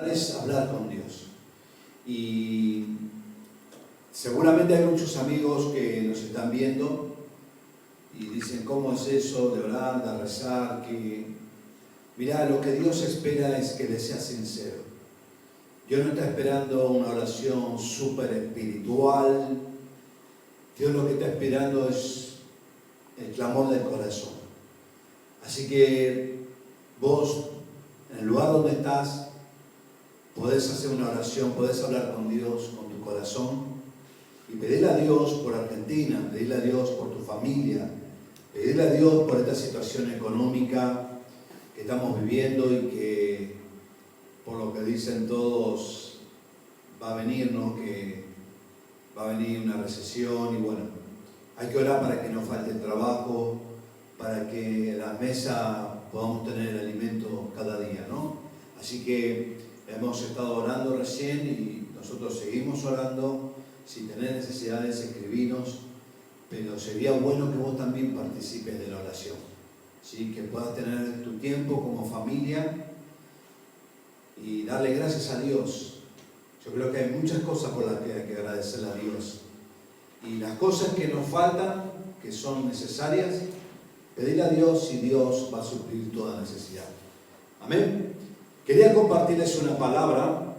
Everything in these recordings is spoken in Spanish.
Es hablar con Dios. Y seguramente hay muchos amigos que nos están viendo y dicen, ¿cómo es eso de orar, de rezar? Mirá, lo que Dios espera es que le seas sincero. Dios no está esperando una oración súper espiritual. Dios lo que está esperando es el clamor del corazón. Así que vos, en el lugar donde estás, podés hacer una oración, podés hablar con Dios, con tu corazón y pedirle a Dios por Argentina, pedirle a Dios por tu familia, pedirle a Dios por esta situación económica que estamos viviendo y que, por lo que dicen todos, va a venir, ¿no? Que va a venir una recesión y bueno, hay que orar para que no falte el trabajo, para que en la mesa podamos tener el alimento cada día, ¿no? Así que hemos estado orando recién y nosotros seguimos orando. Si tenés necesidades, escribinos, pero sería bueno que vos también participes de la oración, ¿sí? Que puedas tener tu tiempo como familia y darle gracias a Dios. Yo creo que hay muchas cosas por las que hay que agradecerle a Dios. Y las cosas que nos faltan, que son necesarias, pedirle a Dios y Dios va a suplir toda necesidad. Amén. Quería compartirles una palabra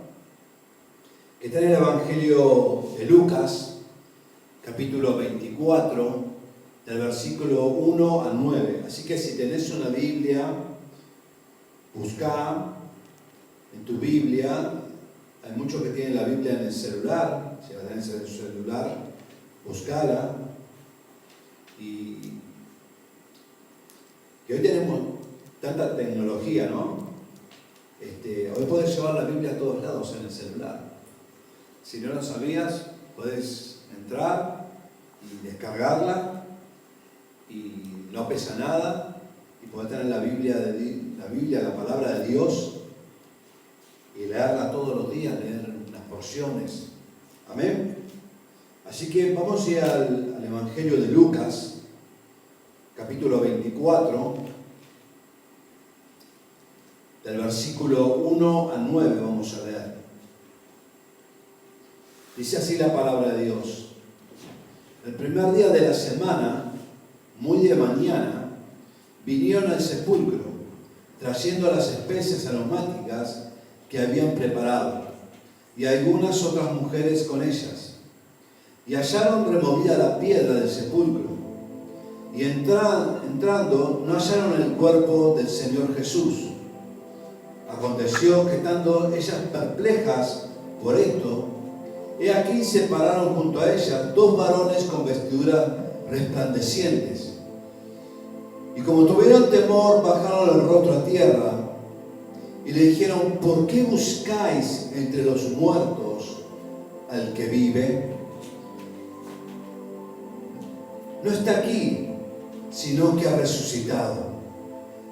que está en el Evangelio de Lucas, capítulo 24, del versículo 1 al 9. Así que si tenés una Biblia, buscá en tu Biblia. Hay muchos que tienen la Biblia en el celular. Si la tenés en el celular, buscala. Y hoy tenemos tanta tecnología, ¿no? Hoy podés llevar la Biblia a todos lados en el celular. Si no lo sabías, podés entrar y descargarla y no pesa nada y podés tener la Biblia, la palabra de Dios y leerla todos los días, leer unas porciones. Amén. Así que vamos a ir al Evangelio de Lucas, capítulo 24. Del versículo 1 al 9 vamos a leer. Dice así la palabra de Dios. El primer día de la semana, muy de mañana, vinieron al sepulcro, trayendo las especias aromáticas que habían preparado, y algunas otras mujeres con ellas. Y hallaron removida la piedra del sepulcro, y entrando no hallaron el cuerpo del Señor Jesús. Aconteció que estando ellas perplejas por esto, he aquí se pararon junto a ellas dos varones con vestiduras resplandecientes. Y como tuvieron temor, bajaron el rostro a tierra y le dijeron: ¿por qué buscáis entre los muertos al que vive? No está aquí, sino que ha resucitado.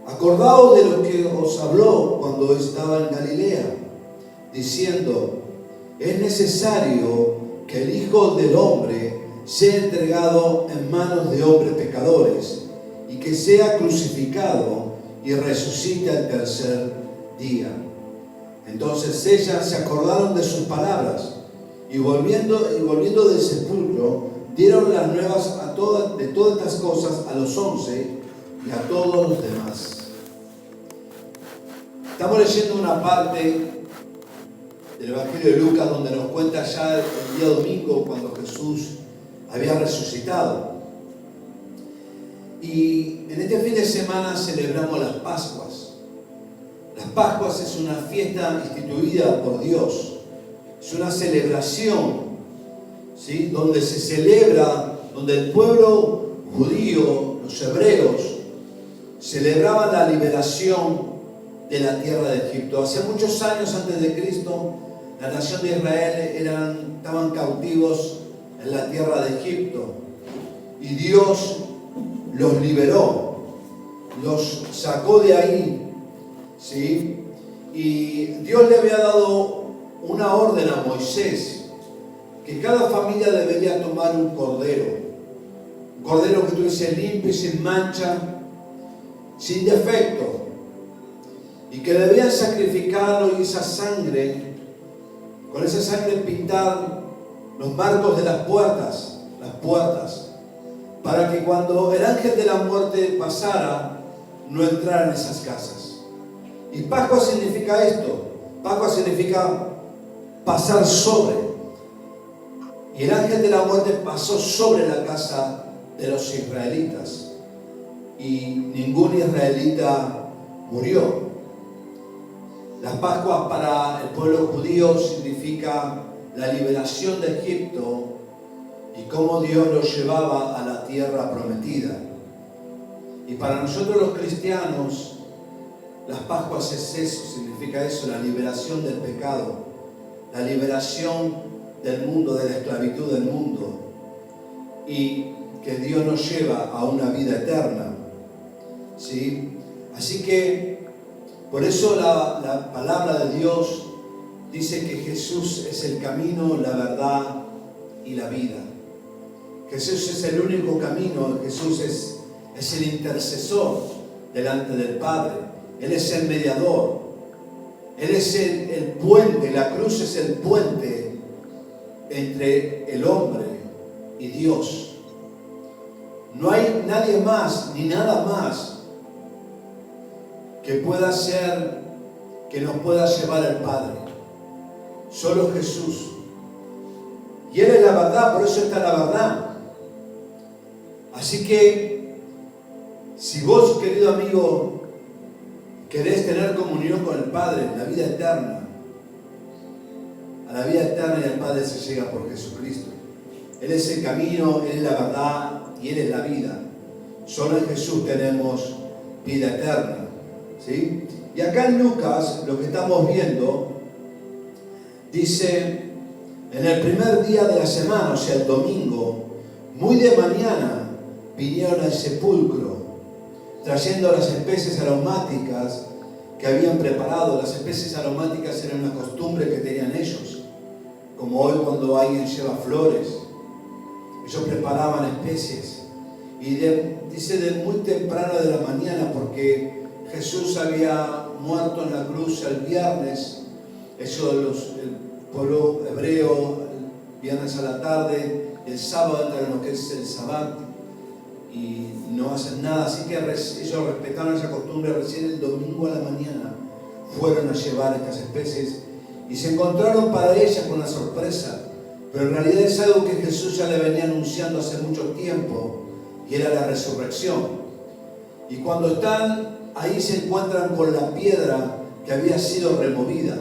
Acordaos de lo que os habló cuando estaba en Galilea, diciendo: es necesario que el Hijo del Hombre sea entregado en manos de hombres pecadores y que sea crucificado y resucite al tercer día. Entonces ellas se acordaron de sus palabras y volviendo del sepulcro dieron las nuevas de todas estas cosas a los 11 y a todos los demás. Estamos leyendo una parte del Evangelio de Lucas donde nos cuenta ya el día domingo cuando Jesús había resucitado. Y en este fin de semana celebramos las Pascuas. Las Pascuas es una fiesta instituida por Dios. Es una celebración, ¿sí? Donde se celebra, donde el pueblo judío, los hebreos, celebraban la liberación de la tierra de Egipto. Hace muchos años antes de Cristo, la nación de Israel estaban cautivos en la tierra de Egipto y Dios los liberó, los sacó de ahí, ¿sí? Y Dios le había dado una orden a Moisés que cada familia debería tomar un cordero que estuviese limpio y sin mancha, sin defecto. y que debían sacrificarlo y esa sangre, con esa sangre pintar los marcos de las puertas, para que cuando el ángel de la muerte pasara, no entrara en esas casas. Y Pascua significa esto. Pascua significa pasar sobre. Y el ángel de la muerte pasó sobre la casa de los israelitas. Y ningún israelita murió. Las Pascuas para el pueblo judío significa la liberación de Egipto y cómo Dios los llevaba a la tierra prometida. Y para nosotros los cristianos, las Pascuas es eso, significa eso, la liberación del pecado, la liberación del mundo, de la esclavitud del mundo, y que Dios nos lleva a una vida eterna. ¿Sí? Así que, por eso la palabra de Dios dice que Jesús es el camino, la verdad y la vida. Jesús es el único camino, Jesús es el intercesor delante del Padre. Él es el mediador. Él es el puente, la cruz es el puente entre el hombre y Dios. No hay nadie más ni nada más que pueda ser, que nos pueda llevar al Padre. Solo Jesús. Y Él es la verdad, por eso está la verdad. Así que, si vos, querido amigo, querés tener comunión con el Padre, la vida eterna, a la vida eterna y al Padre se llega por Jesucristo. Él es el camino, Él es la verdad y Él es la vida. Solo en Jesús tenemos vida eterna. ¿Sí? Y acá en Lucas, lo que estamos viendo, dice, en el primer día de la semana, o sea, el domingo, muy de mañana, vinieron al sepulcro, trayendo las especies aromáticas que habían preparado. Las especies aromáticas eran una costumbre que tenían ellos, como hoy cuando alguien lleva flores. Ellos preparaban especies. Y dice de muy temprano de la mañana, porque Jesús había muerto en la cruz el viernes. Eso el pueblo hebreo, el viernes a la tarde, el sábado entra en lo que es el Sabbat y no hacen nada, así que ellos respetaron esa costumbre. Recién el domingo a la mañana fueron a llevar estas especies y se encontraron para ellas con una sorpresa, pero en realidad es algo que Jesús ya le venía anunciando hace mucho tiempo, y era la resurrección. Y cuando están ahí se encuentran con la piedra que había sido removida.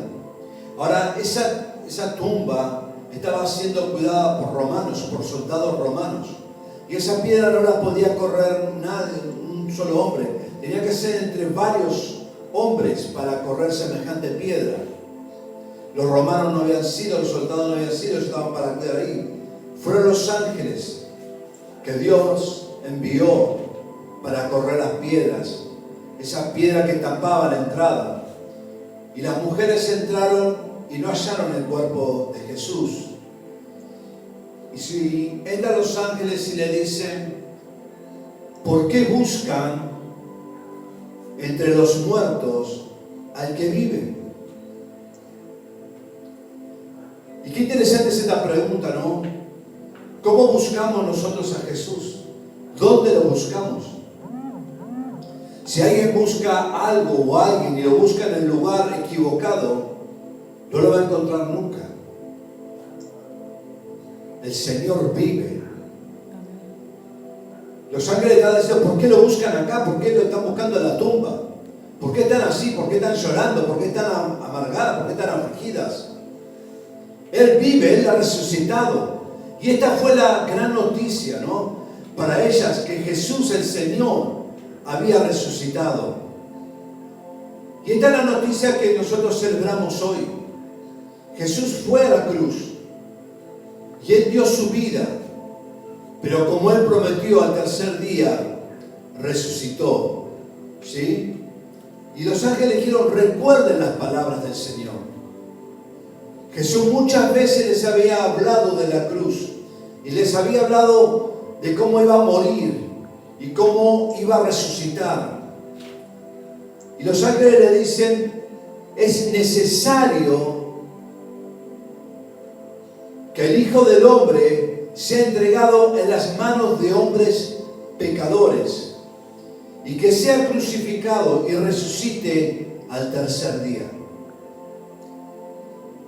Ahora esa tumba estaba siendo cuidada por romanos, por soldados romanos. Y esa piedra no la podía correr nadie, un solo hombre. Tenía que ser entre varios hombres para correr semejante piedra. Los romanos no habían sido, los soldados no habían sido, estaban para cuidar ahí. Fueron los ángeles que Dios envió para correr las piedras. Esa piedra que tapaba la entrada. Y las mujeres entraron y no hallaron el cuerpo de Jesús. Y si entran los ángeles y le dicen, ¿por qué buscan entre los muertos al que vive? Y qué interesante es esta pregunta, ¿no? ¿Cómo buscamos nosotros a Jesús? ¿Dónde lo buscamos? Si alguien busca algo o alguien y lo busca en el lugar equivocado, no lo va a encontrar nunca. El Señor vive. Los ángeles están diciendo, ¿por qué lo buscan acá? ¿Por qué lo están buscando en la tumba? ¿Por qué están así? ¿Por qué están llorando? ¿Por qué están amargadas? ¿Por qué están afligidas? Él vive, Él ha resucitado. Y esta fue la gran noticia, ¿no? Para ellas, que Jesús el Señor había resucitado. Y esta es la noticia que nosotros celebramos hoy. Jesús fue a la cruz y Él dio su vida, pero como Él prometió, al tercer día resucitó. ¿Sí? Y los ángeles dijeron, recuerden las palabras del Señor. Jesús muchas veces les había hablado de la cruz y les había hablado de cómo iba a morir y cómo iba a resucitar. Y los ángeles le dicen, es necesario que el Hijo del Hombre sea entregado en las manos de hombres pecadores y que sea crucificado y resucite al tercer día.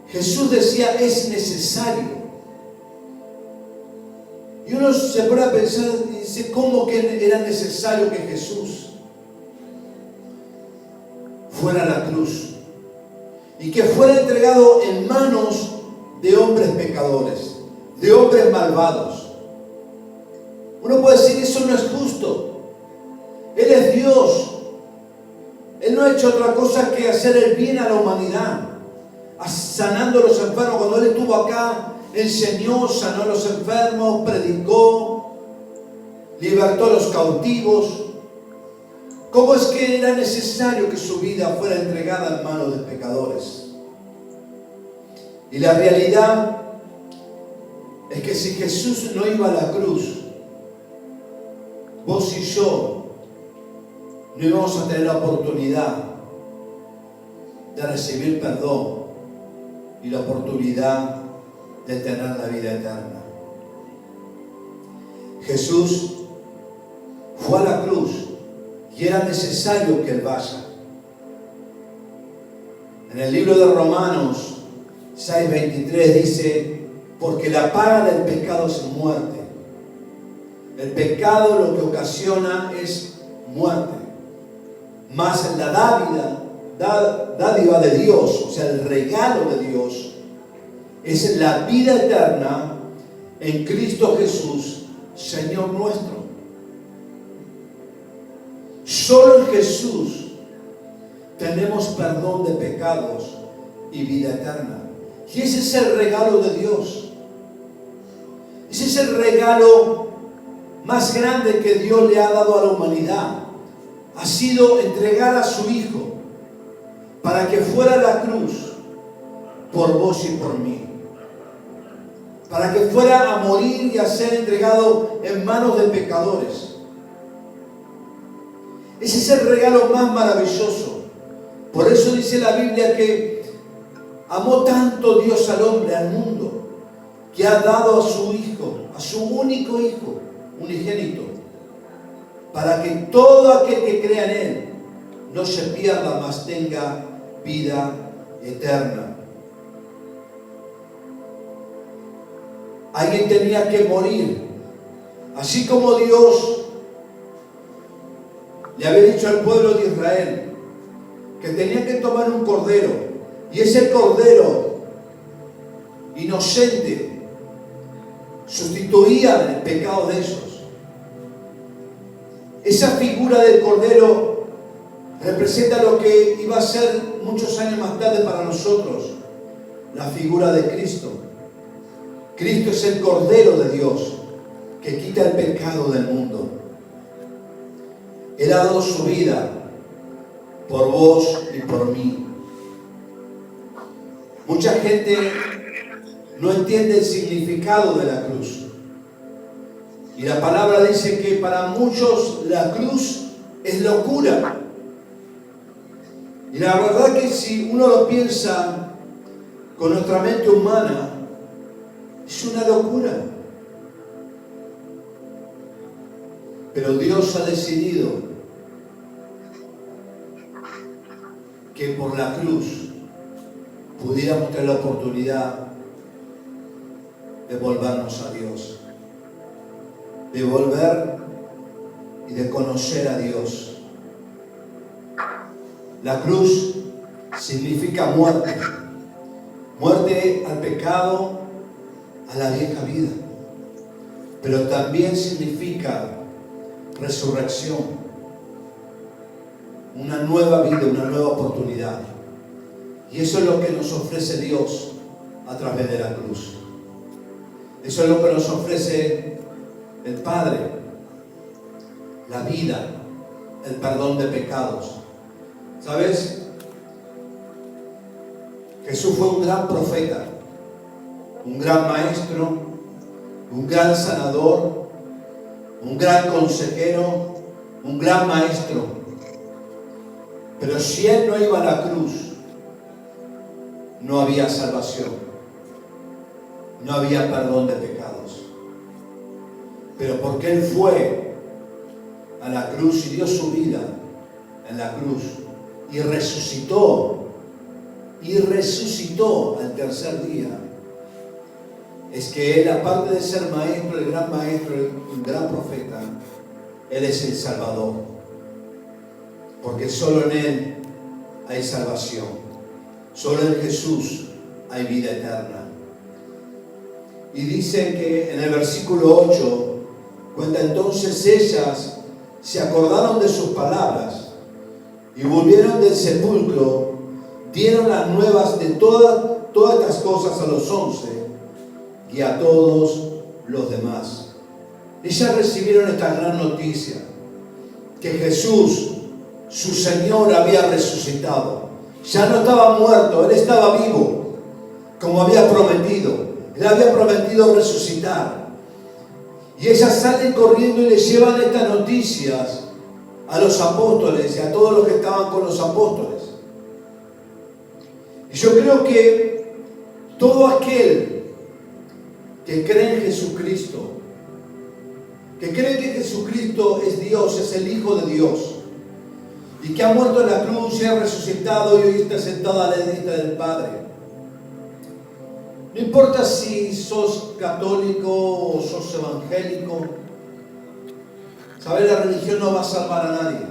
Jesús decía, es necesario. Y uno se pone a pensar y dice, ¿cómo que era necesario que Jesús fuera a la cruz y que fuera entregado en manos de hombres pecadores, de hombres malvados? Uno puede decir, eso no es justo. Él es Dios. Él no ha hecho otra cosa que hacer el bien a la humanidad, sanando a los enfermos. Cuando Él estuvo acá, enseñó, sanó a los enfermos, predicó, libertó a los cautivos. ¿Cómo es que era necesario que su vida fuera entregada en manos de pecadores? Y la realidad es que si Jesús no iba a la cruz, vos y yo no íbamos a tener la oportunidad de recibir perdón y la oportunidad de tener la vida eterna. Jesús fue a la cruz y era necesario que Él vaya. En el libro de Romanos 6:23 dice, porque la paga del pecado es muerte. El pecado lo que ocasiona es muerte. Mas la dádiva de Dios, o sea, el regalo de Dios, es la vida eterna en Cristo Jesús, Señor nuestro. Solo en Jesús tenemos perdón de pecados y vida eterna. Y ese es el regalo de Dios. Ese es el regalo más grande que Dios le ha dado a la humanidad. Ha sido entregar a su Hijo para que fuera a la cruz por vos y por mí. Para que fuera a morir y a ser entregado en manos de pecadores. Ese es el regalo más maravilloso. Por eso dice la Biblia que amó tanto Dios al hombre, al mundo, que ha dado a su Hijo, a su único Hijo, unigénito, para que todo aquel que crea en Él no se pierda, mas tenga vida eterna. Alguien tenía que morir, así como Dios le había dicho al pueblo de Israel que tenía que tomar un cordero, y ese cordero inocente sustituía el pecado de ellos. Esa figura del cordero representa lo que iba a ser muchos años más tarde para nosotros, la figura de Cristo. Cristo es el Cordero de Dios que quita el pecado del mundo. Él ha dado su vida por vos y por mí. Mucha gente no entiende el significado de la cruz. Y la palabra dice que para muchos la cruz es locura. Y la verdad que si uno lo piensa con nuestra mente humana, es una locura. Pero Dios ha decidido que por la cruz pudiéramos tener la oportunidad de volvernos a Dios, de volver y de conocer a Dios. La cruz significa muerte, muerte al pecado, a la vieja vida, pero también significa resurrección, una nueva vida, una nueva oportunidad. Y eso es lo que nos ofrece Dios a través de la cruz. Eso es lo que nos ofrece el Padre, la vida, el perdón de pecados. ¿Sabes? Jesús fue un gran profeta, un gran maestro, un gran sanador, un gran consejero, un gran maestro. Pero si Él no iba a la cruz, no había salvación, no había perdón de pecados. Pero porque Él fue a la cruz y dio su vida en la cruz y resucitó al tercer día, es que Él, aparte de ser maestro, el gran maestro, el gran profeta, Él es el Salvador. Porque solo en Él hay salvación. Solo en Jesús hay vida eterna. Y dice que en el versículo 8, cuenta: entonces ellas se acordaron de sus palabras y volvieron del sepulcro, dieron las nuevas de todas estas cosas a los 11 y a todos los demás. Ellas recibieron esta gran noticia, que Jesús, su Señor, había resucitado. Ya no estaba muerto, Él estaba vivo, como había prometido. Él había prometido resucitar. Y ellas salen corriendo y le llevan estas noticias a los apóstoles y a todos los que estaban con los apóstoles. Y yo creo que todo aquel que cree en Jesucristo, que cree que Jesucristo es Dios, es el Hijo de Dios, y que ha muerto en la cruz y ha resucitado y hoy está sentado a la diestra del Padre. No importa si sos católico o sos evangélico, ¿sabes? La religión no va a salvar a nadie.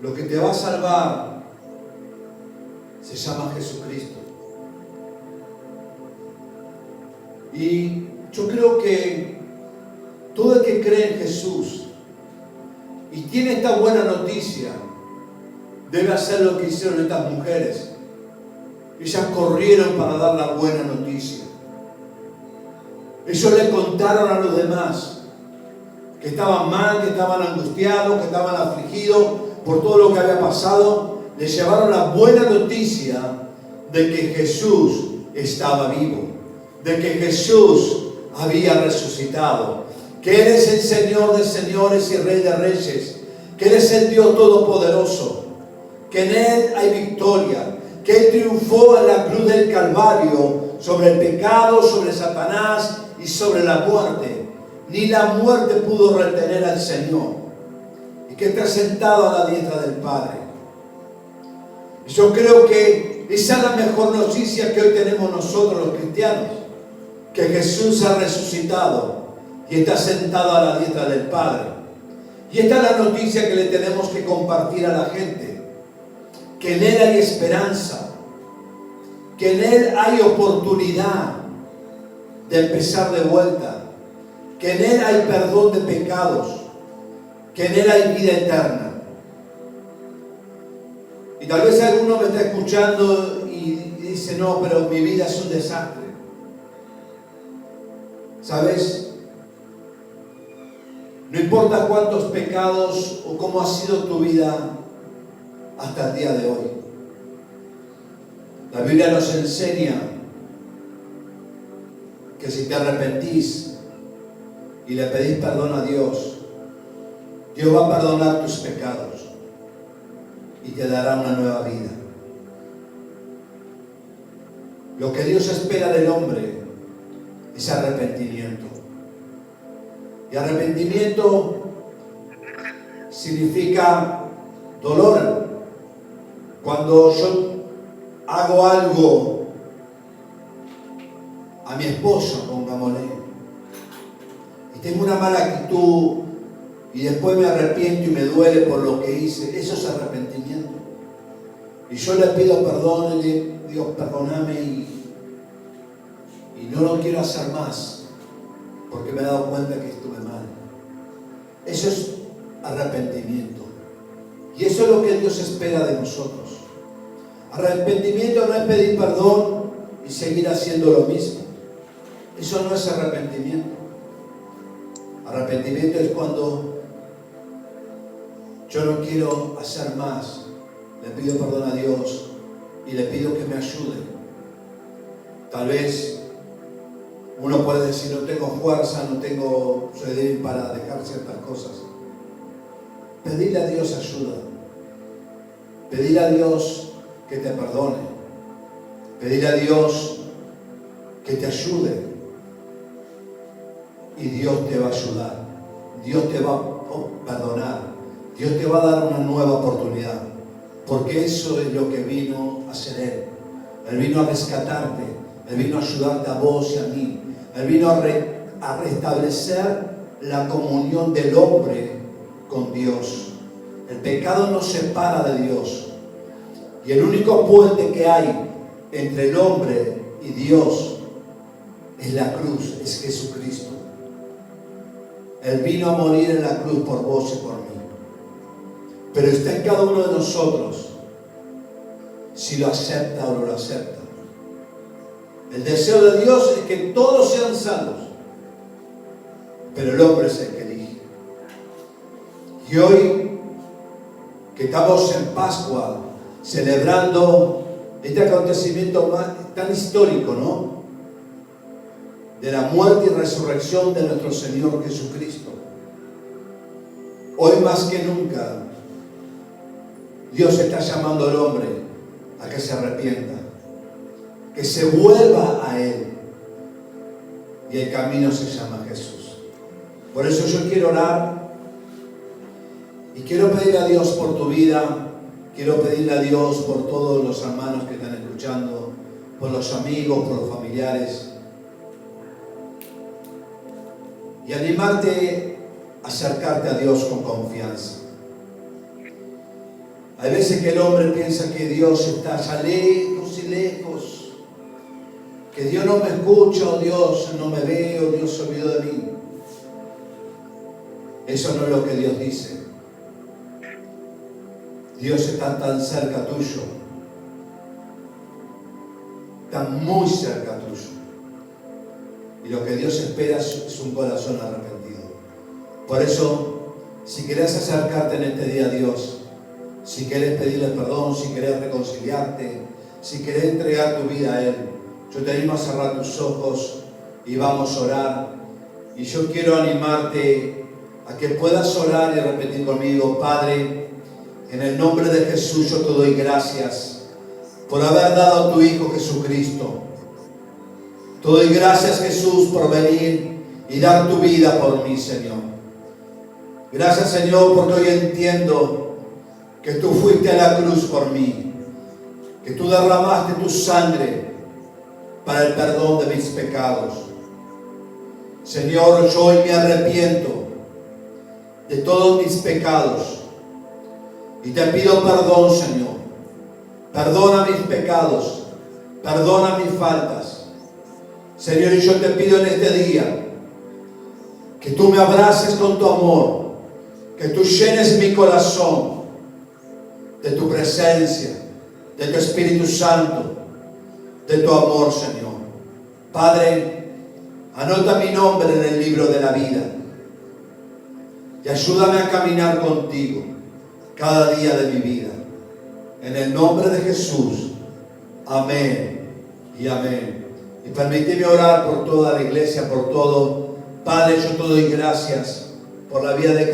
Lo que te va a salvar se llama Jesucristo. Y yo creo que todo el que cree en Jesús y tiene esta buena noticia, debe hacer lo que hicieron estas mujeres. Ellas corrieron para dar la buena noticia. Ellos le contaron a los demás que estaban mal, que estaban angustiados, que estaban afligidos por todo lo que había pasado. Les llevaron la buena noticia de que Jesús estaba vivo, de que Jesús había resucitado, que Él es el Señor de señores y Rey de reyes, que Él es el Dios todopoderoso, que en Él hay victoria, que Él triunfó en la cruz del Calvario sobre el pecado, sobre Satanás y sobre la muerte. Ni la muerte pudo retener al Señor, y que está sentado a la diestra del Padre. Yo creo que esa es la mejor noticia que hoy tenemos nosotros los cristianos, que Jesús ha resucitado y está sentado a la diestra del Padre. Y esta es la noticia que le tenemos que compartir a la gente, que en Él hay esperanza, que en Él hay oportunidad de empezar de vuelta, que en Él hay perdón de pecados, que en Él hay vida eterna. Y tal vez alguno me está escuchando y dice: no, pero mi vida es un desastre. ¿Sabes? No importa cuántos pecados o cómo ha sido tu vida hasta el día de hoy. La Biblia nos enseña que si te arrepentís y le pedís perdón a Dios, Dios va a perdonar tus pecados y te dará una nueva vida. Lo que Dios espera del hombre es arrepentimiento. Y arrepentimiento significa dolor. Cuando yo hago algo a mi esposa, pongámosle, y tengo una mala actitud y después me arrepiento y me duele por lo que hice, eso es arrepentimiento. Y yo le pido perdón y le digo: Dios, perdóname y no lo quiero hacer más, porque me he dado cuenta que estuve mal. Eso es arrepentimiento. Y eso es lo que Dios espera de nosotros. Arrepentimiento no es pedir perdón y seguir haciendo lo mismo. Eso no es arrepentimiento. Arrepentimiento es cuando yo no quiero hacer más, le pido perdón a Dios y le pido que me ayude. Tal vez uno puede decir: no tengo fuerza, soy débil para dejar ciertas cosas. Pedirle a Dios ayuda. pedir a Dios que te perdone, pedir a Dios que te ayude, y Dios te va a ayudar, Dios te va a perdonar, Dios te va a dar una nueva oportunidad, porque eso es lo que vino a hacer Él. Él vino a rescatarte, Él vino a ayudarte a vos y a mí, Él vino a restablecer la comunión del hombre con Dios. El pecado nos separa de Dios, y el único puente que hay entre el hombre y Dios es la cruz, es Jesucristo. Él vino a morir en la cruz por vos y por mí, pero está en cada uno de nosotros si lo acepta o no lo acepta. El deseo de Dios es que todos sean salvos, pero el hombre es el que elige. Y hoy que estamos en Pascua, celebrando este acontecimiento tan histórico, ¿no?, de la muerte y resurrección de nuestro Señor Jesucristo. Hoy más que nunca, Dios está llamando al hombre a que se arrepienta, que se vuelva a Él. Y el camino se llama Jesús. Por eso yo quiero orar y quiero pedir a Dios por tu vida, quiero pedirle a Dios por todos los hermanos que están escuchando, por los amigos, por los familiares, y animarte a acercarte a Dios con confianza. Hay veces que el hombre piensa que Dios está allá lejos y lejos, que Dios no me escucha, o Dios no me ve, o Dios se olvidó de mí. Eso no es lo que Dios dice. Dios está tan cerca tuyo, tan muy cerca tuyo. Y lo que Dios espera es un corazón arrepentido. Por eso, si querés acercarte en este día a Dios, si querés pedirle perdón, si querés reconciliarte, si querés entregar tu vida a Él, yo te animo a cerrar tus ojos y vamos a orar. Y yo quiero animarte a que puedas orar y repetir conmigo: Padre, en el nombre de Jesús yo te doy gracias por haber dado a tu Hijo Jesucristo. Te doy gracias, Jesús, por venir y dar tu vida por mí, Señor. Gracias, Señor, porque hoy entiendo que tú fuiste a la cruz por mí, que tú derramaste tu sangre para el perdón de mis pecados. Señor, yo hoy me arrepiento de todos mis pecados y te pido perdón, Señor. Perdona mis pecados, perdona mis faltas. Señor, y yo te pido en este día que tú me abraces con tu amor, que tú llenes mi corazón de tu presencia, de tu Espíritu Santo, de tu amor, Señor. Padre, anota mi nombre en el libro de la vida y ayúdame a caminar contigo cada día de mi vida. En el nombre de Jesús. Amén y amén. Y permíteme orar por toda la iglesia, por todo. Padre, yo te doy gracias por la vida de cada